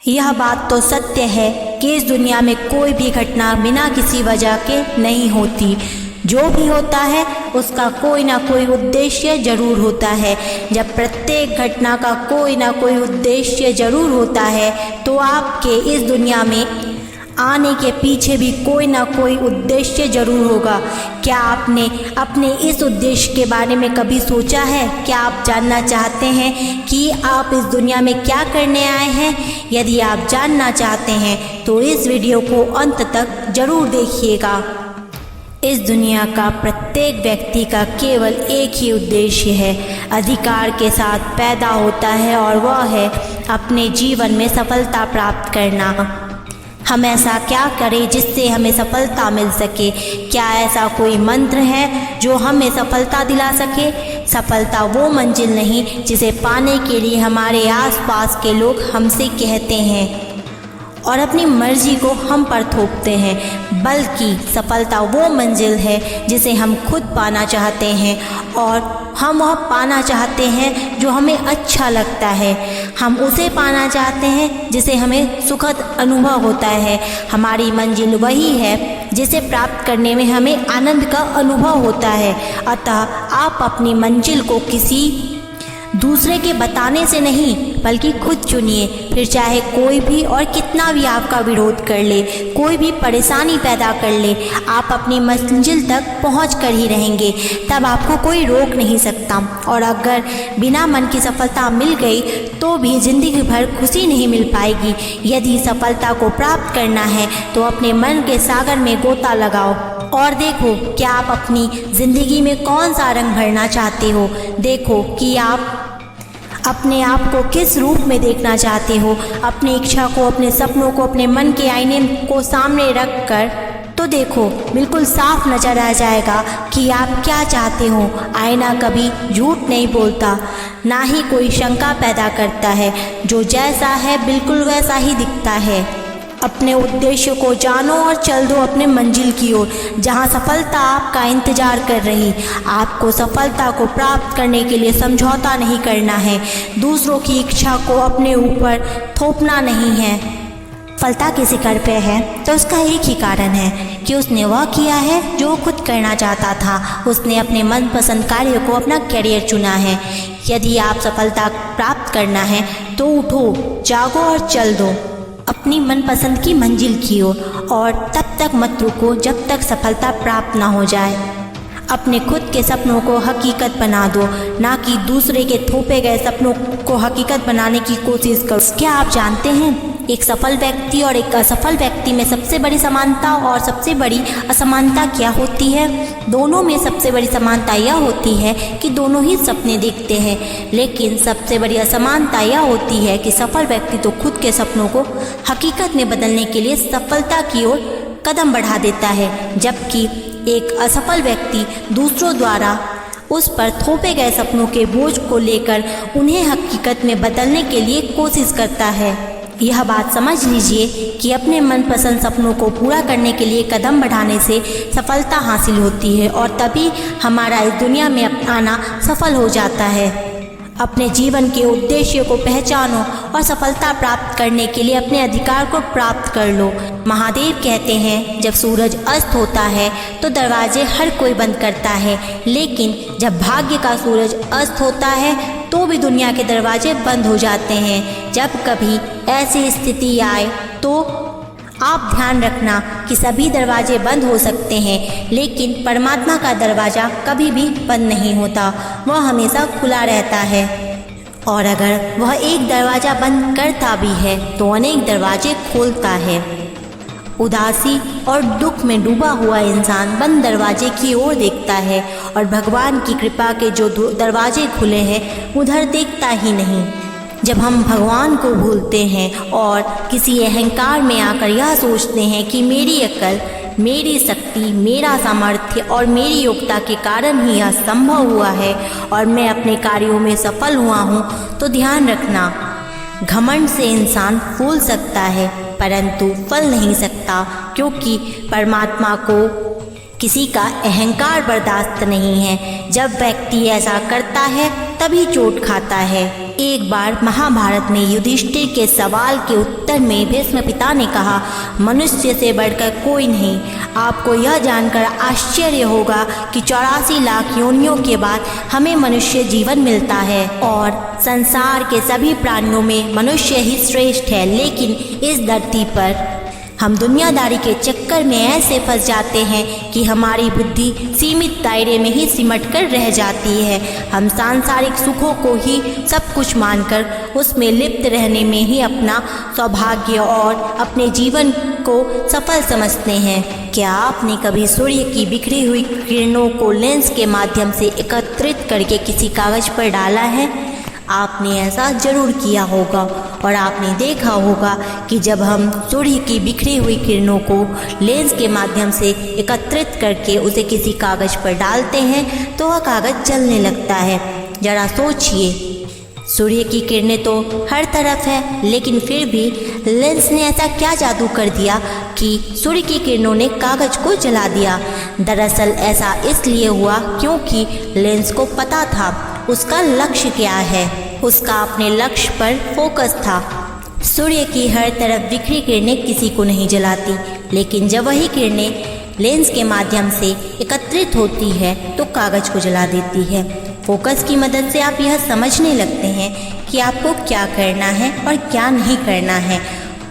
यह बात तो सत्य है कि इस दुनिया में कोई भी घटना बिना किसी वजह के नहीं होती। जो भी होता है उसका कोई ना कोई उद्देश्य ज़रूर होता है। जब प्रत्येक घटना का कोई ना कोई उद्देश्य ज़रूर होता है तो आपके इस दुनिया में आने के पीछे भी कोई ना कोई उद्देश्य ज़रूर होगा। क्या आपने अपने इस उद्देश्य के बारे में कभी सोचा है? क्या आप जानना चाहते हैं कि आप इस दुनिया में क्या करने आए हैं? यदि आप जानना चाहते हैं तो इस वीडियो को अंत तक ज़रूर देखिएगा। इस दुनिया का प्रत्येक व्यक्ति का केवल एक ही उद्देश्य है, अधिकार के साथ पैदा होता है और वह है अपने जीवन में सफलता प्राप्त करना। हम ऐसा क्या करें जिससे हमें सफलता मिल सके? क्या ऐसा कोई मंत्र है जो हमें सफलता दिला सके? सफलता वो मंजिल नहीं जिसे पाने के लिए हमारे आसपास के लोग हमसे कहते हैं और अपनी मर्जी को हम पर थोपते हैं, बल्कि सफलता वो मंजिल है जिसे हम खुद पाना चाहते हैं और हम वह पाना चाहते हैं जो हमें अच्छा लगता है। हम उसे पाना चाहते हैं जिसे हमें सुखद अनुभव होता है। हमारी मंजिल वही है जिसे प्राप्त करने में हमें आनंद का अनुभव होता है। अतः आप अपनी मंजिल को किसी दूसरे के बताने से नहीं बल्कि खुद चुनिए। फिर चाहे कोई भी और कितना भी आपका विरोध कर ले, कोई भी परेशानी पैदा कर ले, आप अपनी मंजिल तक पहुंच कर ही रहेंगे। तब आपको कोई रोक नहीं सकता। और अगर बिना मन की सफलता मिल गई तो भी ज़िंदगी भर खुशी नहीं मिल पाएगी। यदि सफलता को प्राप्त करना है तो अपने मन के सागर में गोता लगाओ और देखो क्या आप अपनी ज़िंदगी में कौन सा रंग भरना चाहते हो। देखो कि आप अपने आप को किस रूप में देखना चाहते हो। अपनी इच्छा को, अपने सपनों को, अपने मन के आईने को सामने रख कर तो देखो, बिल्कुल साफ नज़र आ जाएगा कि आप क्या चाहते हो। आईना कभी झूठ नहीं बोलता, ना ही कोई शंका पैदा करता है। जो जैसा है बिल्कुल वैसा ही दिखता है। अपने उद्देश्य को जानो और चल दो अपने मंजिल की ओर, जहां सफलता आपका इंतजार कर रही। आपको सफलता को प्राप्त करने के लिए समझौता नहीं करना है। दूसरों की इच्छा को अपने ऊपर थोपना नहीं है। सफलता किसी कर पे है तो उसका एक ही कारण है कि उसने वह किया है जो खुद करना चाहता था। उसने अपने मनपसंद कार्य को अपना करियर चुना है। यदि आप सफलता प्राप्त करना है तो उठो, जागो और चल दो अपनी मनपसंद की मंजिल की ओर और तब तक मत रुको जब तक सफलता प्राप्त ना हो जाए। अपने खुद के सपनों को हकीकत बना दो, ना कि दूसरे के थोपे गए सपनों को हकीकत बनाने की कोशिश करो। क्या आप जानते हैं एक सफल व्यक्ति और एक असफल व्यक्ति में सबसे बड़ी समानता और सबसे बड़ी असमानता क्या होती है? दोनों में सबसे बड़ी समानता यह होती है कि दोनों ही सपने देखते हैं, लेकिन सबसे बड़ी असमानता यह होती है कि सफल व्यक्ति तो खुद के सपनों को हकीकत में बदलने के लिए सफलता की ओर कदम बढ़ा देता है, जबकि एक असफल व्यक्ति दूसरों द्वारा उस पर थोपे गए सपनों के बोझ को लेकर उन्हें हकीकत में बदलने के लिए कोशिश करता है। यह बात समझ लीजिए कि अपने मनपसंद सपनों को पूरा करने के लिए कदम बढ़ाने से सफलता हासिल होती है और तभी हमारा इस दुनिया में आना सफल हो जाता है। अपने जीवन के उद्देश्य को पहचानो और सफलता प्राप्त करने के लिए अपने अधिकार को प्राप्त कर लो। महादेव कहते हैं, जब सूरज अस्त होता है तो दरवाजे हर कोई बंद करता है, लेकिन जब भाग्य का सूरज अस्त होता है तो भी दुनिया के दरवाजे बंद हो जाते हैं। जब कभी ऐसी स्थिति आए तो आप ध्यान रखना कि सभी दरवाजे बंद हो सकते हैं, लेकिन परमात्मा का दरवाज़ा कभी भी बंद नहीं होता, वह हमेशा खुला रहता है। और अगर वह एक दरवाज़ा बंद करता भी है तो अनेक दरवाजे खोलता है। उदासी और दुख में डूबा हुआ इंसान बंद दरवाजे की ओर देखता है और भगवान की कृपा के जो दरवाजे खुले हैं उधर देखता ही नहीं। जब हम भगवान को भूलते हैं और किसी अहंकार में आकर यह सोचते हैं कि मेरी अकल, मेरी शक्ति, मेरा सामर्थ्य और मेरी योग्यता के कारण ही यह संभव हुआ है और मैं अपने कार्यों में सफल हुआ हूँ, तो ध्यान रखना, घमंड से इंसान फूल सकता है परंतु फल नहीं सकता, क्योंकि परमात्मा को किसी का अहंकार बर्दाश्त नहीं है। जब व्यक्ति ऐसा करता है तभी चोट खाता है। एक बार महाभारत में युधिष्ठिर के सवाल के उत्तर में भीष्म पिता ने कहा, मनुष्य से बढ़कर कोई नहीं। आपको यह जानकर आश्चर्य होगा कि 84 लाख योनियों के बाद हमें मनुष्य जीवन मिलता है और संसार के सभी प्राणियों में मनुष्य ही श्रेष्ठ है। लेकिन इस धरती पर हम दुनियादारी के चक्कर में ऐसे फंस जाते हैं कि हमारी बुद्धि सीमित दायरे में ही सिमट कर रह जाती है। हम सांसारिक सुखों को ही सब कुछ मानकर उसमें लिप्त रहने में ही अपना सौभाग्य और अपने जीवन को सफल समझते हैं। क्या आपने कभी सूर्य की बिखरी हुई किरणों को लेंस के माध्यम से एकत्रित करके किसी कागज पर डाला है? आपने ऐसा जरूर किया होगा और आपने देखा होगा कि जब हम सूर्य की बिखरी हुई किरणों को लेंस के माध्यम से एकत्रित करके उसे किसी कागज पर डालते हैं तो वह कागज जलने लगता है। जरा सोचिए, सूर्य की किरणें तो हर तरफ है, लेकिन फिर भी लेंस ने ऐसा क्या जादू कर दिया कि सूर्य की किरणों ने कागज को जला दिया। दरअसल ऐसा इसलिए हुआ क्योंकि लेंस को पता था उसका लक्ष्य क्या है। उसका अपने लक्ष्य पर फोकस था। सूर्य की हर तरफ बिखरी किरणें किसी को नहीं जलाती, लेकिन जब वही किरणें लेंस के माध्यम से एकत्रित होती है तो कागज को जला देती है। फोकस की मदद से आप यह समझने लगते हैं कि आपको क्या करना है और क्या नहीं करना है।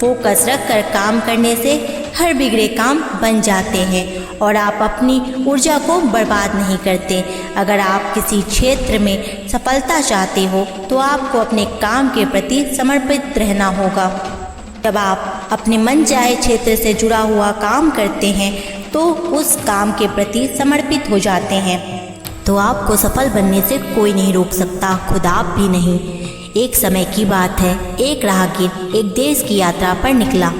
फोकस रखकर काम करने से हर बिगड़े काम बन जाते हैं और आप अपनी ऊर्जा को बर्बाद नहीं करते। अगर आप किसी क्षेत्र में सफलता चाहते हो तो आपको अपने काम के प्रति समर्पित रहना होगा। जब आप अपने मन चाहे क्षेत्र से जुड़ा हुआ काम करते हैं तो उस काम के प्रति समर्पित हो जाते हैं तो आपको सफल बनने से कोई नहीं रोक सकता, खुद आप भी नहीं। एक समय की बात है, एक राहगीर एक देश की यात्रा पर निकला।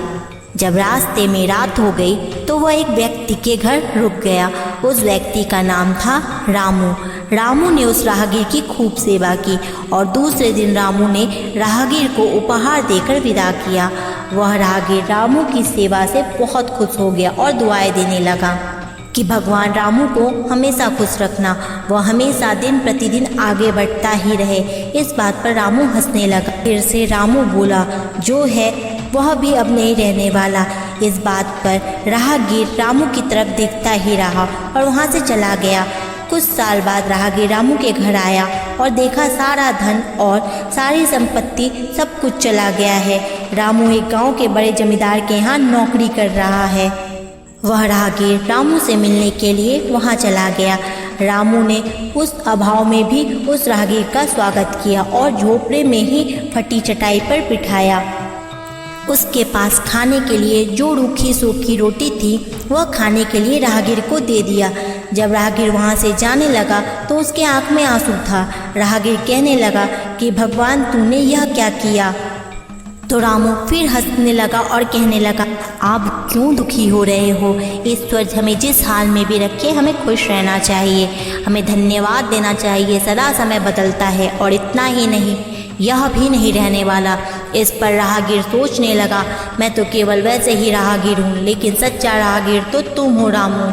जब रास्ते में रात हो गई तो वह एक व्यक्ति के घर रुक गया। उस व्यक्ति का नाम था रामू। रामू ने उस राहगीर की खूब सेवा की और दूसरे दिन रामू ने राहगीर को उपहार देकर विदा किया। वह राहगीर रामू की सेवा से बहुत खुश हो गया और दुआएं देने लगा कि भगवान रामू को हमेशा खुश रखना, वह हमेशा दिन प्रतिदिन आगे बढ़ता ही रहे। इस बात पर रामू हंसने लगा। फिर से रामू बोला, जो है वह भी अब नहीं रहने वाला। इस बात पर राहगीर रामू की तरफ देखता ही रहा और वहाँ से चला गया। कुछ साल बाद राहगीर रामू के घर आया और देखा सारा धन और सारी संपत्ति सब कुछ चला गया है। रामू एक गांव के बड़े जमींदार के यहाँ नौकरी कर रहा है। वह राहगीर रामू से मिलने के लिए वहाँ चला गया। रामू ने उस अभाव में भी उस राहगीर का स्वागत किया और झोपड़े में ही फटी चटाई पर बिठाया। उसके पास खाने के लिए जो रूखी सूखी रोटी थी वह खाने के लिए राहगीर को दे दिया। जब राहगीर वहाँ से जाने लगा तो उसके आँख में आंसू था। राहगीर कहने लगा कि भगवान तूने यह क्या किया। तो रामू फिर हंसने लगा और कहने लगा, आप क्यों दुखी हो रहे हो? ईश्वर हमें जिस हाल में भी रखे हमें खुश रहना चाहिए, हमें धन्यवाद देना चाहिए। सदा समय बदलता है और इतना ही नहीं, यह भी नहीं रहने वाला। इस पर राहगीर सोचने लगा, मैं तो केवल वैसे ही राहगीर हूँ, लेकिन सच्चा राहगीर तो तुम हो रामू।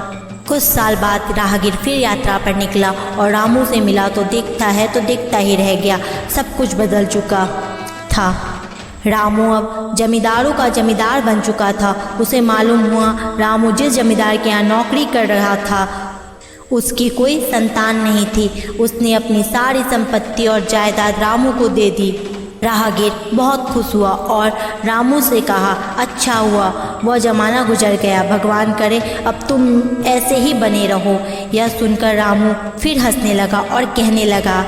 कुछ साल बाद राहगीर फिर यात्रा पर निकला और रामू से मिला तो दिखता ही रह गया। सब कुछ बदल चुका था। रामू अब जमींदारों का जमींदार बन चुका था। उसे मालूम हुआ रामू जिस जमींदार के यहाँ नौकरी कर रहा था उसकी कोई संतान नहीं थी। उसने अपनी सारी संपत्ति और जायदाद रामू को दे दी। राहगीर बहुत खुश हुआ और रामू से कहा, अच्छा हुआ वह ज़माना गुजर गया, भगवान करे अब तुम ऐसे ही बने रहो। यह सुनकर रामू फिर हंसने लगा और कहने लगा,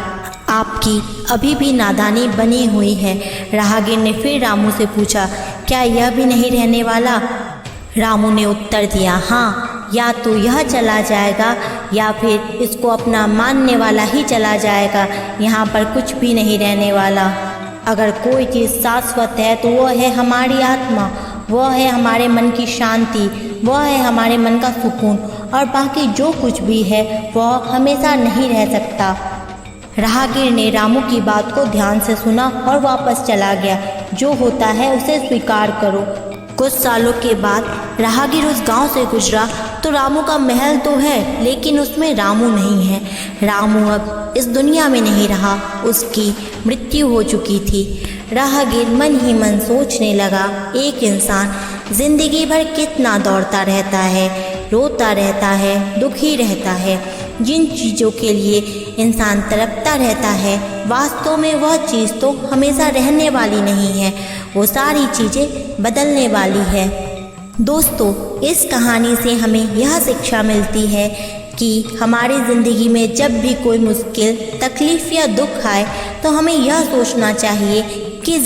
आपकी अभी भी नादानी बनी हुई है। राहगीर ने फिर रामू से पूछा, क्या यह भी नहीं रहने वाला? रामू ने उत्तर दिया, हाँ, या तो यह चला जाएगा या फिर इसको अपना मानने वाला ही चला जाएगा। यहाँ पर कुछ भी नहीं रहने वाला। अगर कोई चीज़ शाश्वत है तो वह है हमारी आत्मा, वह है हमारे मन की शांति, वह है हमारे मन का सुकून, और बाकी जो कुछ भी है वह हमेशा नहीं रह सकता। राहगीर ने रामू की बात को ध्यान से सुना और वापस चला गया। जो होता है उसे स्वीकार करो। कुछ सालों के बाद राहगीर उस गांव से गुजरा तो रामू का महल तो है, लेकिन उसमें रामू नहीं है। रामू अब इस दुनिया में नहीं रहा, उसकी मृत्यु हो चुकी थी। राहगीर मन ही मन सोचने लगा, एक इंसान जिंदगी भर कितना दौड़ता रहता है, रोता रहता है, दुखी रहता है। जिन चीज़ों के लिए इंसान तड़पता रहता है, वास्तव में वह चीज़ तो हमेशा रहने वाली नहीं है, वो सारी चीज़ें बदलने वाली है। दोस्तों, इस कहानी से हमें यह शिक्षा मिलती है कि हमारी ज़िंदगी में जब भी कोई मुश्किल, तकलीफ़ या दुख आए तो हमें यह सोचना चाहिए कि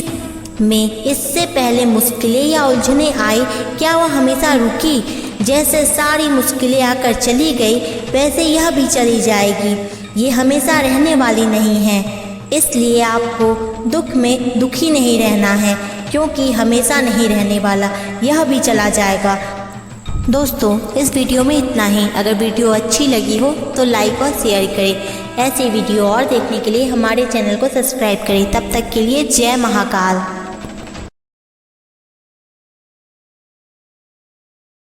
में इससे पहले मुश्किलें या उलझनें आई, क्या वह हमेशा रुकी? जैसे सारी मुश्किलें आकर चली गई, वैसे यह भी चली जाएगी। ये हमेशा रहने वाली नहीं है, इसलिए आपको दुख में दुखी नहीं रहना है, क्योंकि हमेशा नहीं रहने वाला, यह भी चला जाएगा। दोस्तों, इस वीडियो में इतना ही। अगर वीडियो अच्छी लगी हो तो लाइक और शेयर करें। ऐसे वीडियो और देखने के लिए हमारे चैनल को सब्सक्राइब करें। तब तक के लिए जय महाकाल।